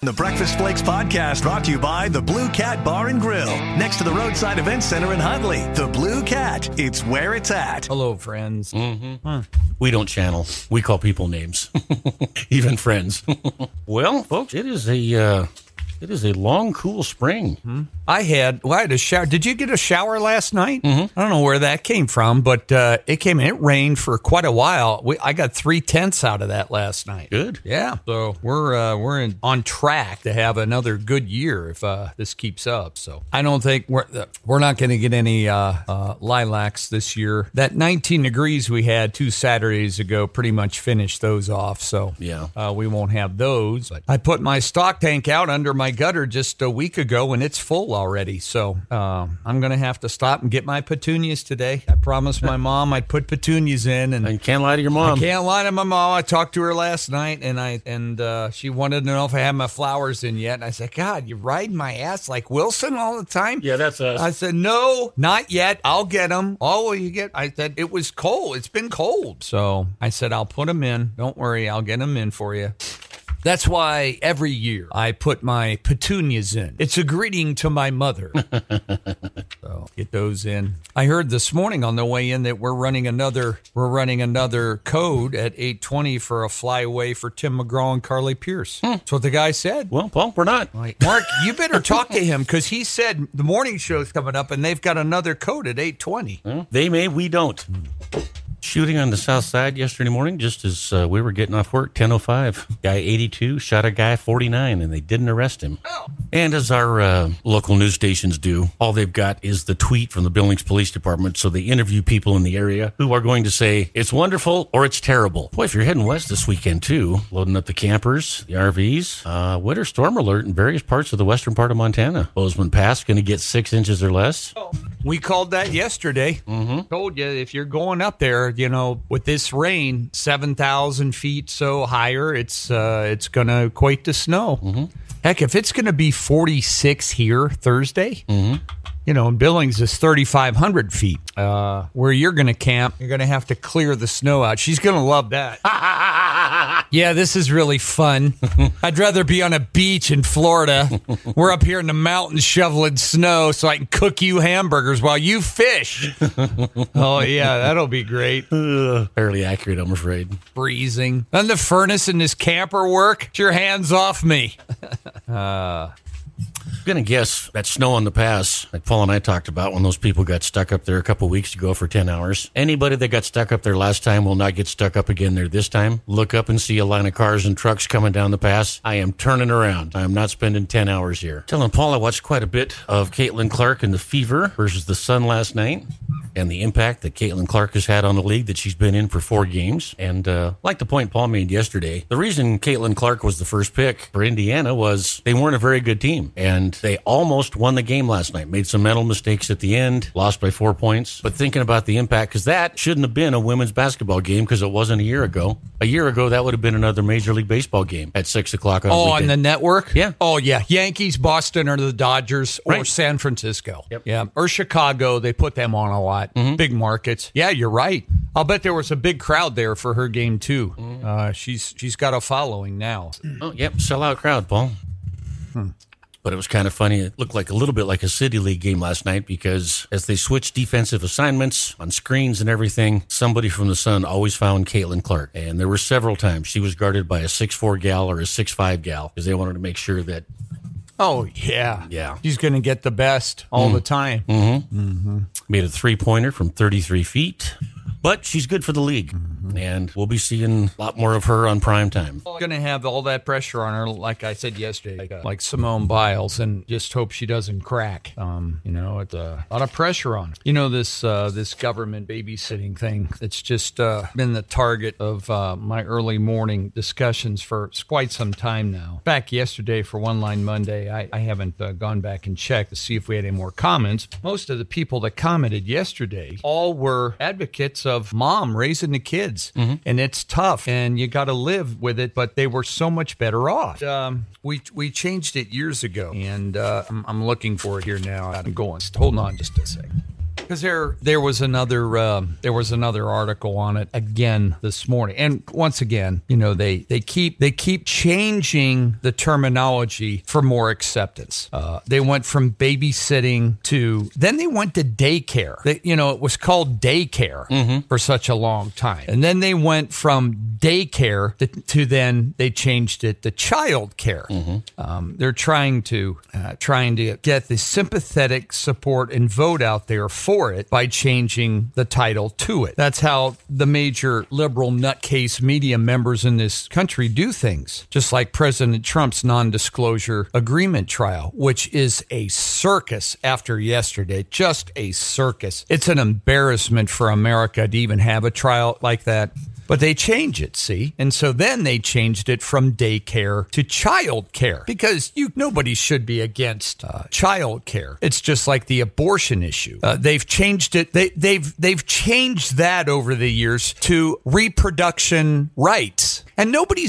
The Breakfast Flakes podcast brought to you by the Blue Cat Bar and Grill, next to the Roadside Event Center in Huntley. The Blue Cat, it's where it's at. Hello, friends. We don't channel. We call people names, even friends. Well, folks, it is a long, cool spring. I had a shower. Did you get a shower last night? I don't know where that came from, but it came in. It rained for quite a while. I got 3/10 out of that last night. Good. Yeah. So we're on track to have another good year if this keeps up. So I don't think we're not going to get any lilacs this year. That 19 degrees we had 2 Saturdays ago pretty much finished those off. So yeah, we won't have those. But I put my stock tank out under my gutter just a week ago, and it's full already. So I'm going to have to stop and get my petunias today. I promised my mom I'd put petunias in. And you can't lie to your mom. I can't lie to my mom. I talked to her last night, and she wanted to know if I had my flowers in yet. And I said, God, you ride my ass like Wilson all the time? Yeah, that's us. I said, no, not yet. I'll get them. Oh, will you get? I said, it was cold. It's been cold. So I said, I'll put them in. Don't worry. I'll get them in for you. That's why every year I put my petunias in. It's a greeting to my mother. So get those in. I heard this morning on the way in that we're running another code at 8:20 for a flyaway for Tim McGraw and Carly Pierce. That's what the guy said. Well, Paul, we're not. Like, Mark, you better talk to him because he said the morning show's coming up and they've got another code at 8:20. Well, they may, we don't. Shooting on the south side yesterday morning, just as we were getting off work, 10:05. Guy 82 shot a guy 49, and they didn't arrest him. Oh. And as our local news stations do, all they've got is the tweet from the Billings Police Department, so they interview people in the area who are going to say, it's wonderful or it's terrible. Boy, if you're heading west this weekend, too, loading up the campers, the RVs, winter storm alert in various parts of the western part of Montana. Bozeman Pass going to get 6 inches or less. We called that yesterday. Told you if you're going up there, with this rain, 7,000 feet so higher, it's going to equate to snow. Heck, if it's going to be 46 here Thursday, in Billings is 3,500 feet. Where you're going to camp, you're going to have to clear the snow out. She's going to love that. Yeah, this is really fun. I'd rather be on a beach in Florida. We're up here in the mountains shoveling snow so I can cook you hamburgers while you fish. Oh, yeah, that'll be great. Fairly accurate, I'm afraid. Freezing. And the furnace in this camper work? Get your hands off me. I'm going to guess that snow on the pass, like Paul and I talked about when those people got stuck up there a couple weeks ago for 10 hours. Anybody that got stuck up there last time will not get stuck up again there this time. Look up and see a line of cars and trucks coming down the pass. I am turning around. I am not spending 10 hours here. Telling Paul I watched quite a bit of Caitlin Clark and the Fever versus the Sun last night and the impact that Caitlin Clark has had on the league that she's been in for 4 games. And like the point Paul made yesterday, the reason Caitlin Clark was the first pick for Indiana was they weren't a very good team. And they almost won the game last night. Made some mental mistakes at the end. Lost by 4 points. But thinking about the impact, because that shouldn't have been a women's basketball game because it wasn't a year ago. A year ago, that would have been another Major League Baseball game at 6 o'clock on a weekend. On the network? Yeah. Oh, yeah. Yankees, Boston, or the Dodgers, or Right. San Francisco. Yep. Yeah. Or Chicago. They put them on a lot. Big markets. Yeah, you're right. I'll bet there was a big crowd there for her game, too. She's got a following now. Oh, yep. Sellout crowd, Paul. But it was kind of funny. It looked like a little bit like a City League game last night because as they switched defensive assignments on screens and everything, somebody from the Sun always found Caitlin Clark. And there were several times she was guarded by a 6'4" gal or a 6'5" gal because they wanted to make sure that. Oh, yeah. Yeah. She's going to get the best all the time. Made a 3-pointer from 33 feet. But she's good for the league, and we'll be seeing a lot more of her on prime time. Going to have all that pressure on her, like I said yesterday, like Simone Biles, and just hope she doesn't crack. It's a lot of pressure on her. This government babysitting thing. It's just been the target of my early morning discussions for quite some time now. Back yesterday for One Line Monday, I haven't gone back and checked to see if we had any more comments. Most of the people that commented yesterday all were advocates of mom raising the kids, and it's tough, and you got to live with it. But they were so much better off. We changed it years ago, and I'm looking for it here now. I'm going. Hold on just a second. because there was another article on it again this morning, and once again, they keep changing the terminology for more acceptance. They went from babysitting to then they went to daycare. It was called daycare for such a long time, and then they went from daycare to then they changed it to child care. They're trying to get the sympathetic support and vote out there for it by changing the title to it. That's how the major liberal nutcase media members in this country do things, just like President Trump's non-disclosure agreement trial, which is a circus after yesterday, just a circus. It's an embarrassment for America to even have a trial like that. But they change it, see? And so then they changed it from daycare to child care because nobody should be against child care. It's just like the abortion issue. They've changed it. They've changed that over the years to reproduction rights. And nobody,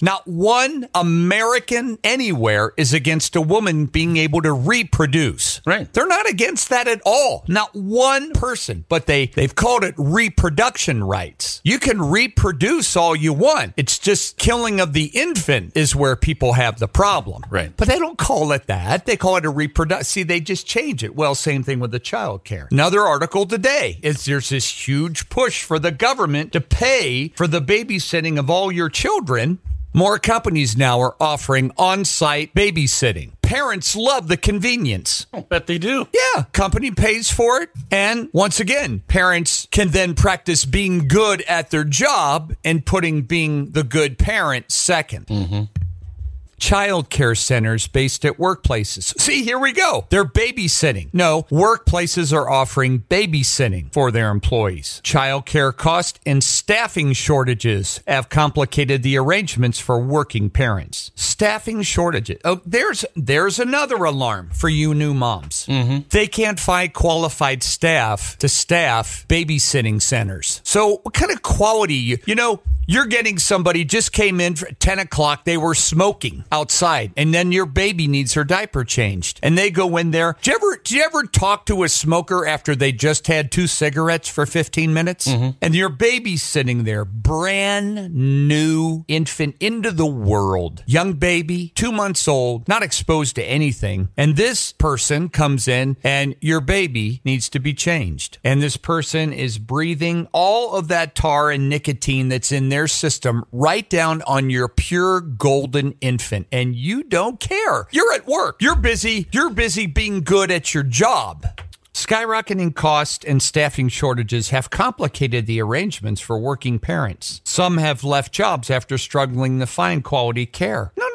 not one American anywhere is against a woman being able to reproduce. Right. They're not against that at all. Not one person. But they've called it reproduction rights. You can reproduce all you want. It's just killing of the infant is where people have the problem. Right. But they don't call it that. They call it a reproduction. See, they just change it. Well, same thing with the child care. Another article today is there's this huge push for the government to pay for the babysitting of all your children. More companies now are offering on-site babysitting. Parents love the convenience. I bet they do. Yeah, company pays for it. And once again, parents can then practice being good at their job and putting being the good parent second. Child care centers based at workplaces. See, here we go. They're babysitting. No, workplaces are offering babysitting for their employees. Child care cost and staffing shortages have complicated the arrangements for working parents. Staffing shortages. Oh, there's another alarm for you new moms. They can't find qualified staff to staff babysitting centers. So what kind of quality, you're getting somebody just came in at 10 o'clock. They were smoking outside. And then your baby needs her diaper changed. And they go in there. Do you ever talk to a smoker after they just had 2 cigarettes for 15 minutes? And your baby's sitting there, brand new infant into the world. Young baby, 2 months old, not exposed to anything. And this person comes in and your baby needs to be changed. And this person is breathing all of that tar and nicotine that's in their system right down on your pure golden infant, and you don't care. You're at work. You're busy being good at your job. Skyrocketing costs and staffing shortages have complicated the arrangements for working parents. Some have left jobs after struggling to find quality care. No,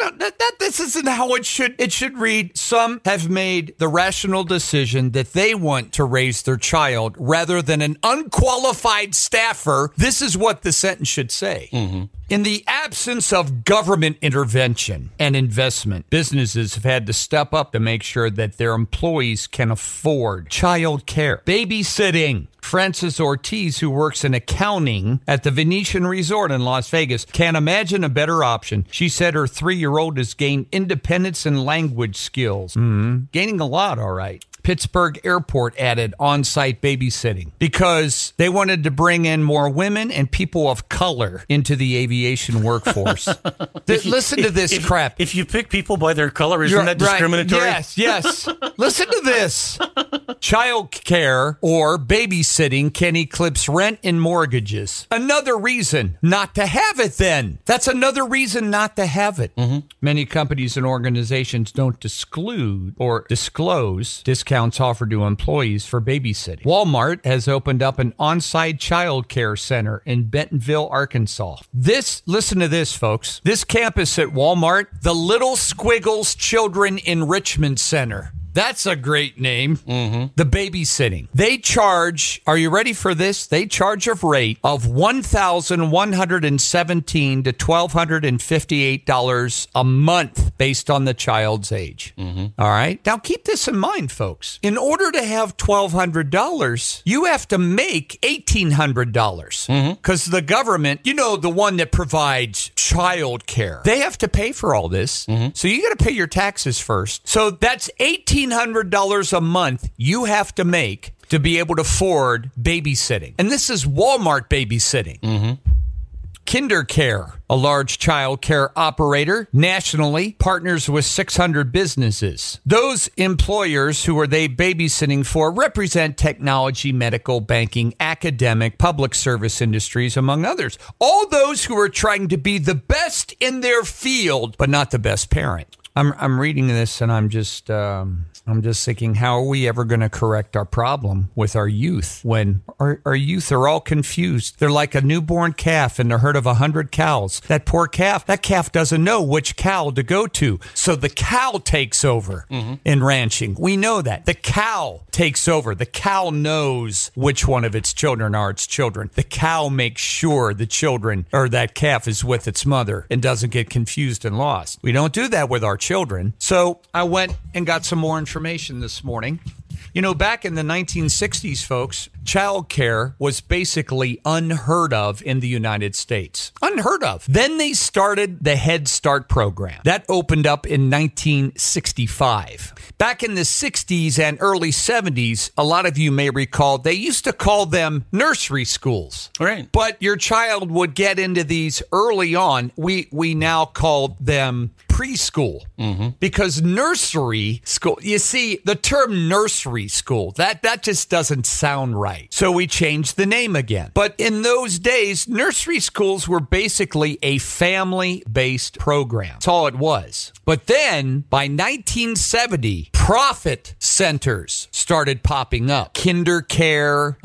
this isn't how it should read. Some have made the rational decision that they want to raise their child rather than an unqualified staffer. This is what the sentence should say. In the absence of government intervention and investment, businesses have had to step up to make sure that their employees can afford child care, babysitting. Frances Ortiz, who works in accounting at the Venetian Resort in Las Vegas, can't imagine a better option. She said her 3-year-old has gained independence and language skills. Gaining a lot, all right. Pittsburgh Airport added on-site babysitting because they wanted to bring in more women and people of color into the aviation workforce. Listen to this crap. If you pick people by their color, isn't that discriminatory? Right. Yes. Listen to this. Child care or babysitting can eclipse rent and mortgages. Another reason not to have it then. That's another reason not to have it. Many companies and organizations don't disclose discounts offered to employees for babysitting. Walmart has opened up an on-site child care center in Bentonville, Arkansas. Listen to this, folks. This campus at Walmart, the Little Squiggles Children Enrichment Center. That's a great name. The babysitting. They charge, are you ready for this? They charge a rate of $1,117 to $1,258 a month based on the child's age. All right. Now keep this in mind, folks. In order to have $1,200, you have to make $1,800 because the government, the one that provides child care, they have to pay for all this. So you got to pay your taxes first. So that's $1,800 a month you have to make to be able to afford babysitting. And this is Walmart babysitting. KinderCare, a large child care operator nationally, partners with 600 businesses. Those employers who are they babysitting for represent technology, medical, banking, academic, public service industries, among others. All those who are trying to be the best in their field, but not the best parent. I'm reading this and I'm just thinking, how are we ever going to correct our problem with our youth when our youth are all confused? They're like a newborn calf in a herd of 100 cows. That poor calf, that calf doesn't know which cow to go to. So the cow takes over in ranching. We know that. The cow takes over. The cow knows which one of its children are its children. The cow makes sure the children or that calf is with its mother and doesn't get confused and lost. We don't do that with our children. So I went and got some more information this morning. You know, back in the 1960s, folks, childcare was basically unheard of in the United States. Unheard of. Then they started the Head Start program. That opened up in 1965. Back in the 60s and early 70s, a lot of you may recall, they used to call them nursery schools. Right. But your child would get into these early on. We now call them preschool because nursery school, you see, the term nursery school, that just doesn't sound right. So we changed the name again. But in those days, nursery schools were basically a family-based program. That's all it was. But then by 1970, profit centers started popping up. KinderCare,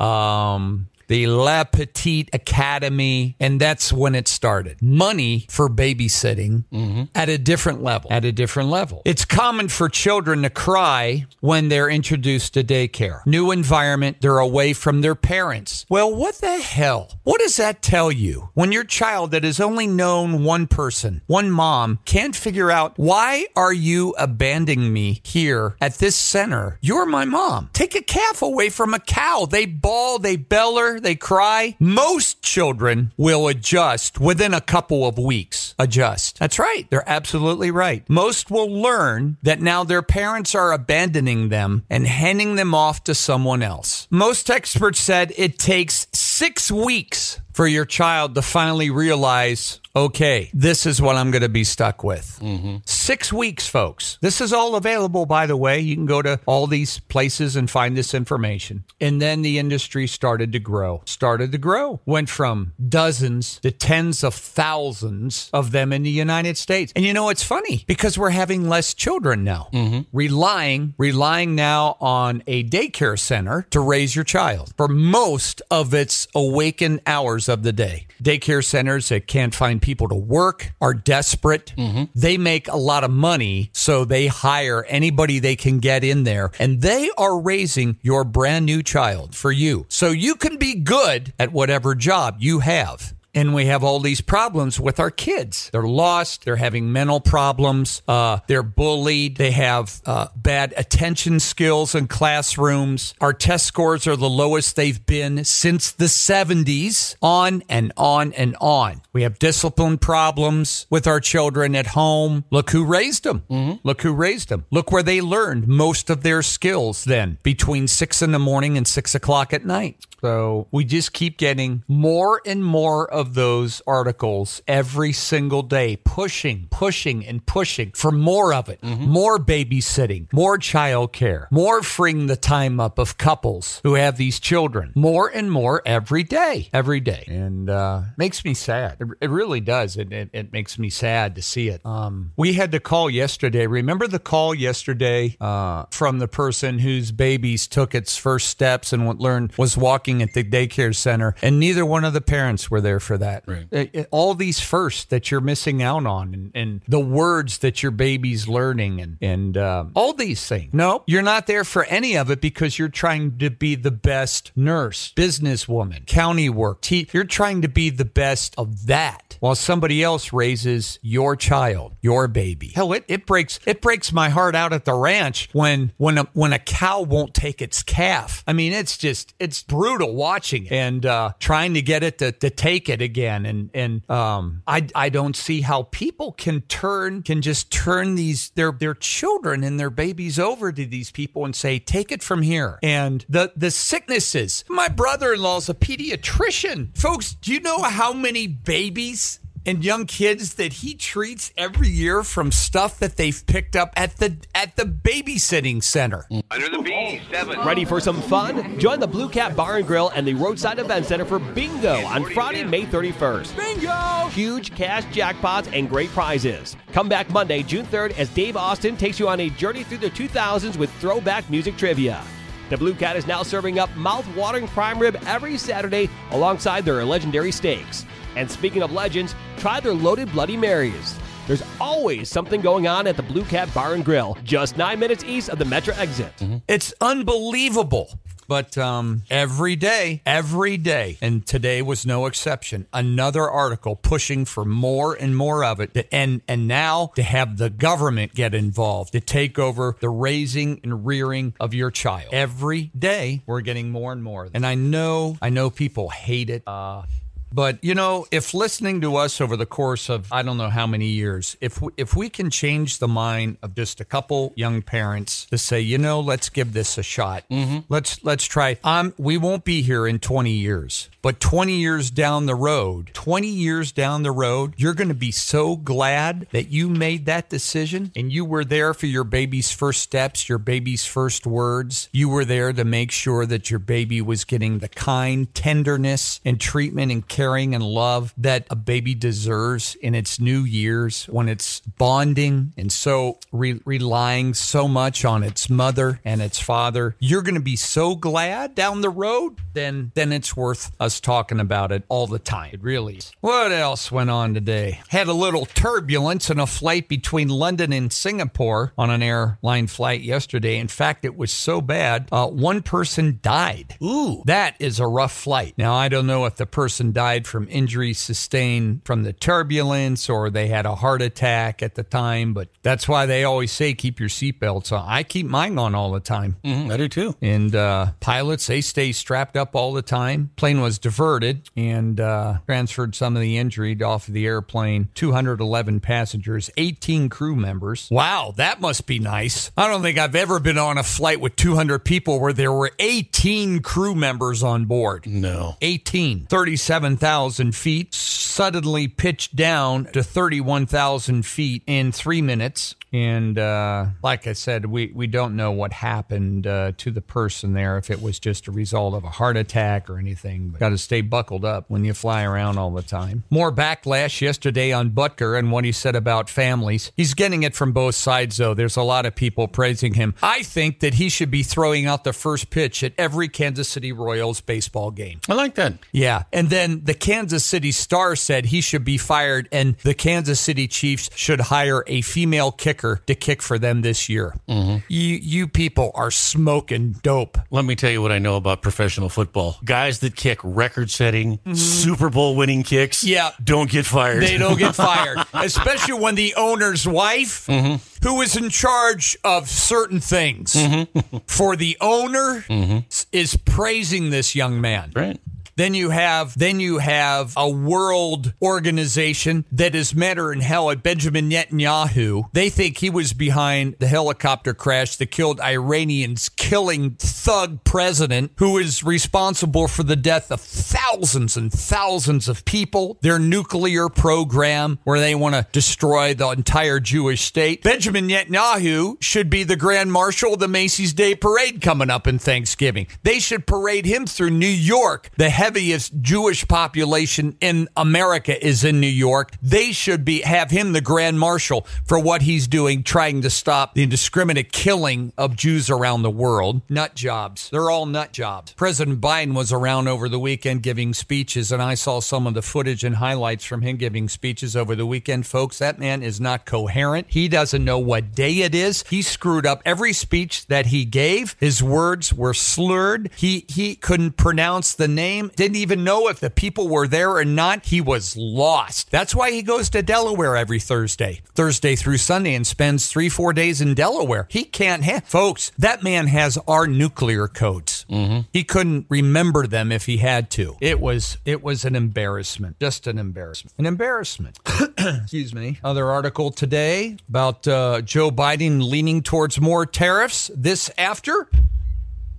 the La Petite Academy, and that's when it started. Money for babysitting at a different level. It's common for children to cry when they're introduced to daycare. New environment, they're away from their parents. Well, what the hell? What does that tell you? When your child that has only known one person, one mom, can't figure out, why are you abandoning me here at this center? You're my mom. Take a calf away from a cow. They bawl, they beller, they cry. Most children will adjust within a couple of weeks. Adjust. That's right. They're absolutely right. Most will learn that now their parents are abandoning them and handing them off to someone else. Most experts said it takes 6 weeks for your child to finally realize, okay, this is what I'm going to be stuck with. 6 weeks, folks. This is all available, by the way. You can go to all these places and find this information. And then the industry started to grow. Went from dozens to tens of thousands of them in the United States. And you know, it's funny because we're having less children now. Relying now on a daycare center to raise your child for most of its awakened hours of the day. Daycare centers that can't find people to work are desperate. They make a lot of money, so they hire anybody they can get in there, and they are raising your brand new child for you, so you can be good at whatever job you have. And we have all these problems with our kids. They're lost. They're having mental problems. They're bullied. They have bad attention skills in classrooms. Our test scores are the lowest they've been since the 70s, on and on and on. We have discipline problems with our children at home. Look who raised them. Look who raised them. Look where they learned most of their skills then, between 6 in the morning and 6 o'clock at night. So we just keep getting more and more of those articles every single day, pushing for more of it, more babysitting, more childcare, more freeing the time up of couples who have these children, more and more every day. And makes me sad. It really does. It makes me sad to see it. We had the call yesterday. Remember the call yesterday from the person whose babies took its first steps and was walking at the daycare center, and neither one of the parents were there for that. Right. All these firsts that you're missing out on, and the words that your baby's learning, and all these things. No, you're not there for any of it because you're trying to be the best nurse, businesswoman, county work. You're trying to be the best of that, while somebody else raises your child, your baby. Hell, it breaks my heart out at the ranch when a cow won't take its calf. I mean, it's brutal watching it and trying to get it to take it it again. And I don't see how people can just turn their children and their babies over to these people and say, take it from here. And the sicknesses. My brother-in-law's a pediatrician. Folks, do you know how many babies and young kids that he treats every year from stuff that they've picked up at the babysitting center? Under the B, 7. Ready for some fun? Join the Blue Cat Bar and Grill and the Roadside Event Center for Bingo on Friday, May 31st. Bingo! Huge cash jackpots and great prizes. Come back Monday, June 3rd, as Dave Austin takes you on a journey through the 2000s with throwback music trivia. The Blue Cat is now serving up mouth-watering prime rib every Saturday alongside their legendary steaks. And speaking of legends, try their loaded Bloody Marys. There's always something going on at the Blue Cat Bar and Grill, just 9 minutes east of the Metro exit. It's unbelievable. But every day, and today was no exception, another article pushing for more and more of it. And now to have the government get involved, to take over the raising and rearing of your child. Every day, we're getting more and more. And I know people hate it. But, you know, if listening to us over the course of, I don't know how many years, if we can change the mind of just a couple young parents to say, you know, let's give this a shot. Let's try. We won't be here in 20 years, but 20 years down the road, you're going to be so glad that you made that decision and you were there for your baby's first steps, your baby's first words. You were there to make sure that your baby was getting the kind tenderness and treatment and caring and love that a baby deserves in its new years when it's bonding and so relying so much on its mother and its father. You're going to be so glad down the road, then it's worth us talking about it all the time. It really is. What else went on today? Had a little turbulence in a flight between London and Singapore on an airline flight yesterday. In fact, it was so bad, one person died. Ooh, that is a rough flight. Now, I don't know if the person died from injuries sustained from the turbulence or they had a heart attack at the time, but that's why they always say keep your seatbelts on. I keep mine on all the time. I do too. And pilots, they stay strapped up all the time. Plane was diverted and transferred some of the injured off of the airplane. 211 passengers, 18 crew members. Wow, that must be nice. I don't think I've ever been on a flight with 200 people where there were 18 crew members on board. No. 18. 37,000 feet, suddenly pitched down to 31,000 feet in 3 minutes. And like I said, we don't know what happened to the person there, if it was just a result of a heart attack or anything. But got to stay buckled up when you fly around all the time. More backlash yesterday on Butker and what he said about families. He's getting it from both sides, though. There's a lot of people praising him. I think that he should be throwing out the first pitch at every Kansas City Royals baseball game. I like that. Yeah. And then the Kansas City Star said he should be fired and the Kansas City Chiefs should hire a female kicker to kick for them this year. You people are smoking dope. Let me tell you what I know about professional football. Guys that kick record-setting, Super Bowl winning kicks, don't get fired. They don't get fired. Especially when the owner's wife, who is in charge of certain things for the owner, is praising this young man. Right. Then you have a world organization that is madder in hell at Benjamin Netanyahu. They think he was behind the helicopter crash that killed Iranians, killing thug president who is responsible for the death of thousands and thousands of people. Their nuclear program where they want to destroy the entire Jewish state. Benjamin Netanyahu should be the Grand Marshal of the Macy's Day Parade coming up in Thanksgiving. They should parade him through New York. The heaviest Jewish population in America is in New York. They should have him the Grand Marshal for what he's doing, trying to stop the indiscriminate killing of Jews around the world. Nut jobs. They're all nut jobs. President Biden was around over the weekend giving speeches, and I saw some of the footage and highlights from him giving speeches over the weekend. Folks, that man is not coherent. He doesn't know what day it is. He screwed up every speech that he gave. His words were slurred. He couldn't pronounce the name. Didn't even know if the people were there or not. He was lost. That's why he goes to Delaware every Thursday through Sunday, and spends 3-4 days in Delaware. He can't have, folks, that man has our nuclear codes. He couldn't remember them if he had to. It was an embarrassment. Just an embarrassment. An embarrassment. Excuse me. Other article today about Joe Biden leaning towards more tariffs. This after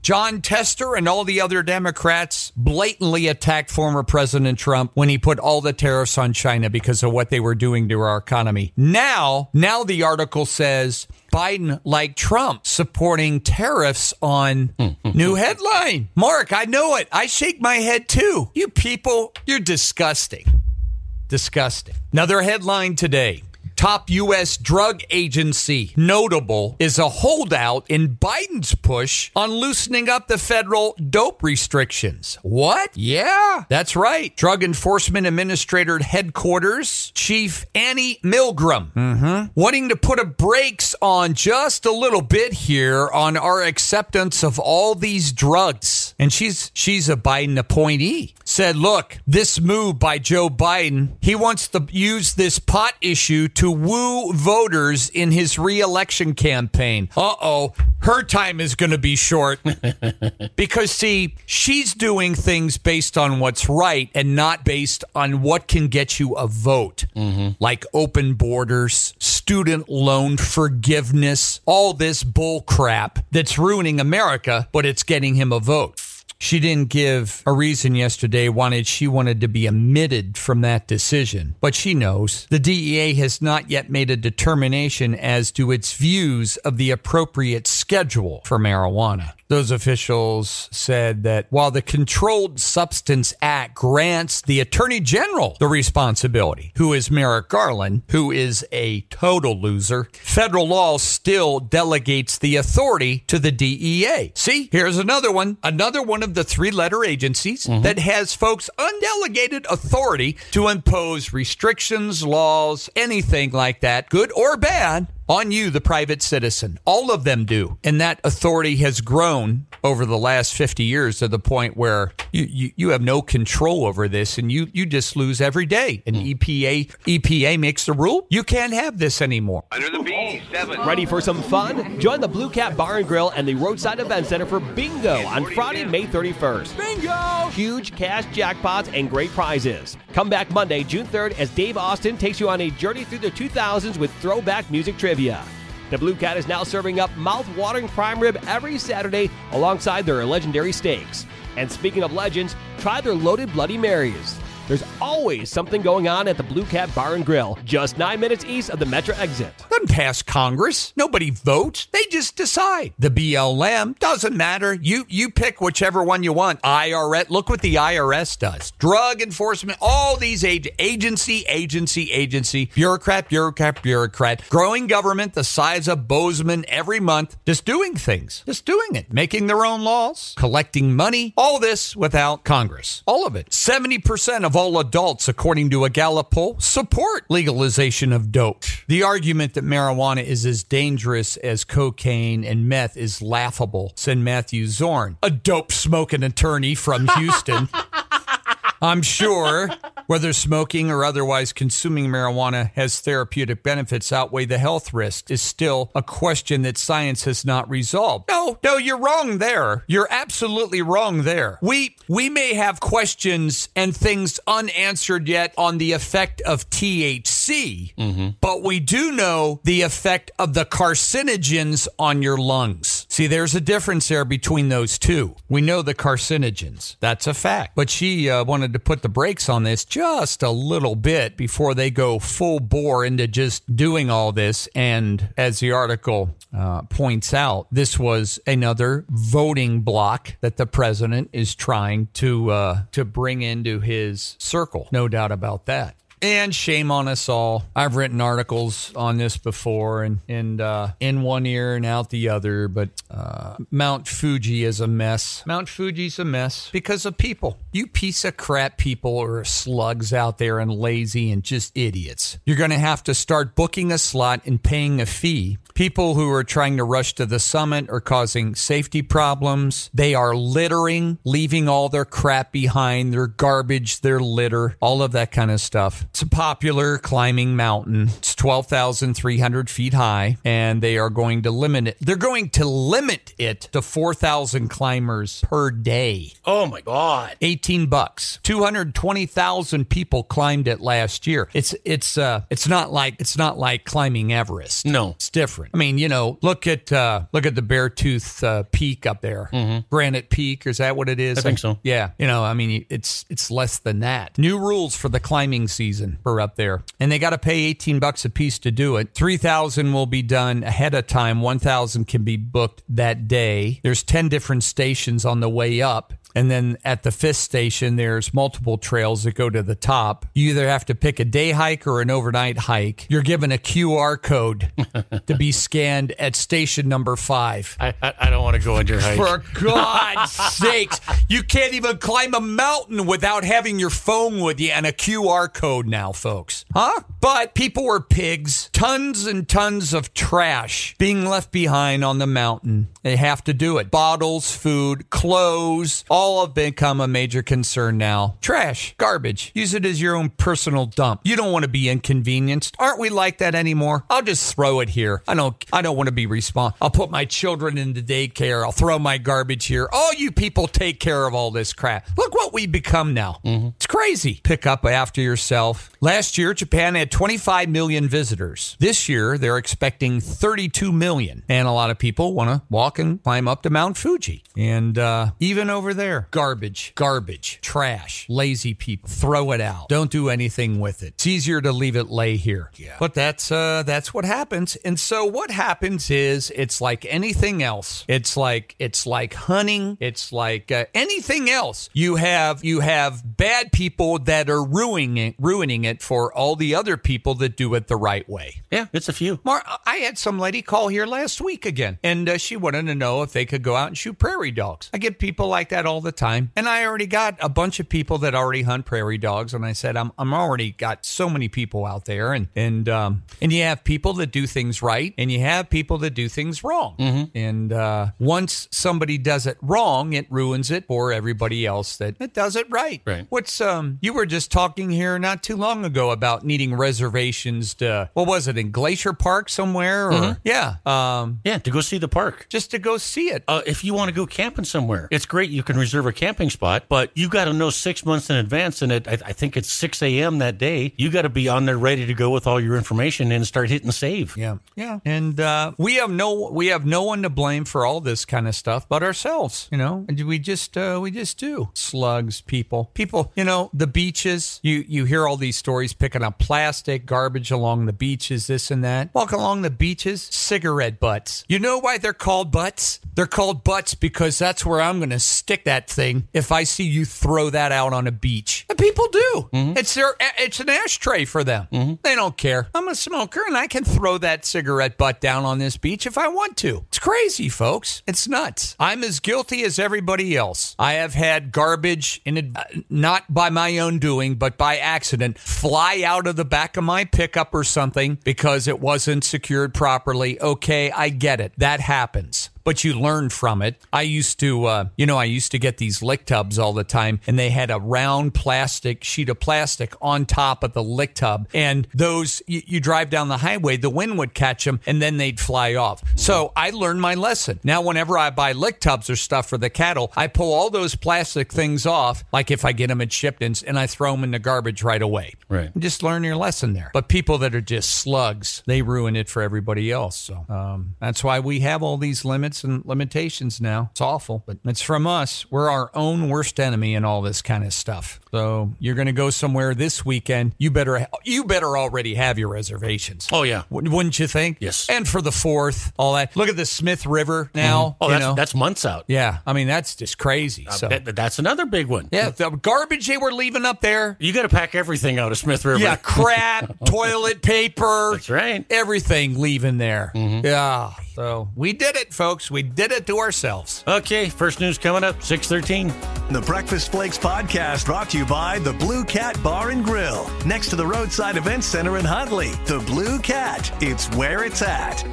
John Tester and all the other Democrats blatantly attacked former President Trump when he put all the tariffs on China because of what they were doing to our economy. Now the article says Biden, like Trump, supporting tariffs on new headline. Mark, I know it. I shake my head too. You people, you're disgusting. Disgusting. Another headline today. Top U.S. drug agency notable is a holdout in Biden's push on loosening up the federal dope restrictions. What? Yeah, that's right. Drug Enforcement Administrator Headquarters Chief Annie Milgram wanting to put a brakes on just a little bit here on our acceptance of all these drugs. And she's a Biden appointee. Said, look, this move by Joe Biden, he wants to use this pot issue to woo voters in his re-election campaign. Her time is going to be short. Because, see, she's doing things based on what's right and not based on what can get you a vote. Like open borders, student loan forgiveness, all this bull crap that's ruining America, but it's getting him a vote. She didn't give a reason yesterday she wanted to be omitted from that decision. But she knows the DEA has not yet made a determination as to its views of the appropriate schedule for marijuana. Those officials said that while the Controlled Substance Act grants the Attorney General the responsibility, who is Merrick Garland, who is a total loser, federal law still delegates the authority to the DEA. See, here's another one of the three-letter agencies that has folks undelegated authority to impose restrictions, laws, anything like that, good or bad, on you, the private citizen. All of them do. And that authority has grown over the last 50 years to the point where you have no control over this and you just lose every day. And EPA makes the rule. You can't have this anymore. Under the B7. Ready for some fun? Join the Blue Cat Bar and Grill and the Roadside Event Center for Bingo on Friday, May 31st. Bingo! Huge cash jackpots and great prizes. Come back Monday, June 3rd, as Dave Austin takes you on a journey through the 2000s with throwback music trivia. The Blue Cat is now serving up mouth-watering prime rib every Saturday alongside their legendary steaks. And speaking of legends, try their loaded Bloody Marys. There's always something going on at the Blue Cat Bar and Grill, just 9 minutes east of the Metro exit. Doesn't pass Congress. Nobody votes. They just decide. The BLM doesn't matter. You pick whichever one you want. IRS, look what the IRS does. Drug enforcement, all these agency, bureaucrat. Growing government the size of Bozeman every month, just doing things. Just doing it. Making their own laws, collecting money, all this without Congress. All of it. 70% of all adults, according to a Gallup poll, support legalization of dope. The argument that marijuana is as dangerous as cocaine and meth is laughable, said Matthew Zorn, a dope-smoking attorney from Houston. I'm sure whether smoking or otherwise consuming marijuana has therapeutic benefits outweigh the health risks is still a question that science has not resolved. No, you're wrong there. You're absolutely wrong there. We may have questions and things unanswered yet on the effect of THC, but we do know the effect of the carcinogens on your lungs. See, there's a difference there between those two. We know the carcinogens. That's a fact. But she wanted to put the brakes on this just a little bit before they go full bore into just doing all this. And as the article points out, this was another voting block that the president is trying to bring into his circle. No doubt about that. And shame on us all. I've written articles on this before and in one ear and out the other, but Mount Fuji is a mess. Mount Fuji's a mess because of people. You piece of crap people are slugs out there and lazy and just idiots. You're going to have to start booking a slot and paying a fee. People who are trying to rush to the summit are causing safety problems. They are littering, leaving all their crap behind, their garbage, their litter, all of that kind of stuff. It's a popular climbing mountain. It's 12,300 feet high, and they are going to limit it. They're going to limit it to 4,000 climbers per day. Oh my God. $18. 220,000 people climbed it last year. It's not like climbing Everest. No. It's different. I mean, look at the Beartooth Peak up there. Granite Peak, is that what it is? I think so. Yeah. It's less than that. New rules for the climbing season for up there. And they got to pay $18 a piece to do it. 3,000 will be done ahead of time. 1,000 can be booked that day. There's 10 different stations on the way up. And then at the 5th station, there's multiple trails that go to the top. You either have to pick a day hike or an overnight hike. You're given a QR code to be scanned at station number 5. I don't want to go on your hike. For God's sakes, you can't even climb a mountain without having your phone with you and a QR code now, folks. Huh? But people were pigs. Tons and tons of trash being left behind on the mountain. They have to do it. Bottles, food, clothes, all have become a major concern now. Trash, garbage. Use it as your own personal dump. You don't want to be inconvenienced. Aren't we like that anymore? I'll just throw it here. I don't want to be responsible. I'll put my children into daycare. I'll throw my garbage here. All you people take care of all this crap. Look what we become now. It's crazy. Pick up after yourself. Last year, Japan had 25 million visitors. This year, they're expecting 32 million. And a lot of people want to walk and climb up to Mount Fuji. And even over there, garbage, trash, lazy people. Throw it out. Don't do anything with it. It's easier to leave it lay here. Yeah. But that's what happens. And so what happens is it's like anything else. It's like hunting. It's like anything else. You have bad people that are ruining it for all the other people that do it the right way. Yeah, it's a few. I had some lady call here last week again, and she wanted to know if they could go out and shoot prairie dogs. I get people like that all the time, and I already got a bunch of people that already hunt prairie dogs, and I said I'm already got so many people out there, and you have people that do things right, and you have people that do things wrong, and once somebody does it wrong, it ruins it for everybody else that does it right. Right. What's you were just talking here not too long ago about needing reservations to, what was it, in Glacier Park somewhere? Or to go see the park. Just to go see it. If you want to go camping somewhere, it's great. You can reserve a camping spot, but you got to know 6 months in advance. And I think it's 6 a.m. that day. You got to be on there ready to go with all your information and start hitting save. Yeah. And we have no one to blame for all this kind of stuff but ourselves. And we just do. Slugs, people. The beaches. You hear all these stories picking up plastic, garbage along the beaches, this and that. Walk along the beaches, cigarette butts. You know why they're called butts? They're called butts because that's where I'm going to stick that thing if I see you throw that out on a beach. And people do. It's an ashtray for them. They don't care. I'm a smoker and I can throw that cigarette butt down on this beach if I want to. It's crazy, folks. It's nuts. I'm as guilty as everybody else. I have had garbage, not by my own doing, but by accident, fly out of the back of my pickup or something because it wasn't secured properly. Okay, I get it. That happens. But you learn from it. I used to get these lick tubs all the time, and they had a round sheet of plastic on top of the lick tub. And those, you drive down the highway, the wind would catch them, and then they'd fly off. So I learned my lesson. Now, whenever I buy lick tubs or stuff for the cattle, I pull all those plastic things off, like if I get them at Shipton's, and I throw them in the garbage right away. Right. Just learn your lesson there. But people that are just slugs, they ruin it for everybody else. So that's why we have all these limits and limitations now. It's awful, but it's from us. We're our own worst enemy in all this kind of stuff. So you're going to go somewhere this weekend. You better already have your reservations. Oh yeah, wouldn't you think? Yes. And for the 4th, all that. Look at the Smith River now. That's months out. Yeah, I mean that's just crazy. So that's another big one. Yeah, the garbage they were leaving up there. You got to pack everything out of Smith River. Yeah, crap, toilet paper. That's right. Everything leaving there. Yeah. So we did it, folks. We did it to ourselves. Okay, first news coming up, 6:13. The Breakfast Flakes podcast brought to you by the Blue Cat Bar and Grill, next to the Roadside Events Center in Huntley. The Blue Cat, it's where it's at.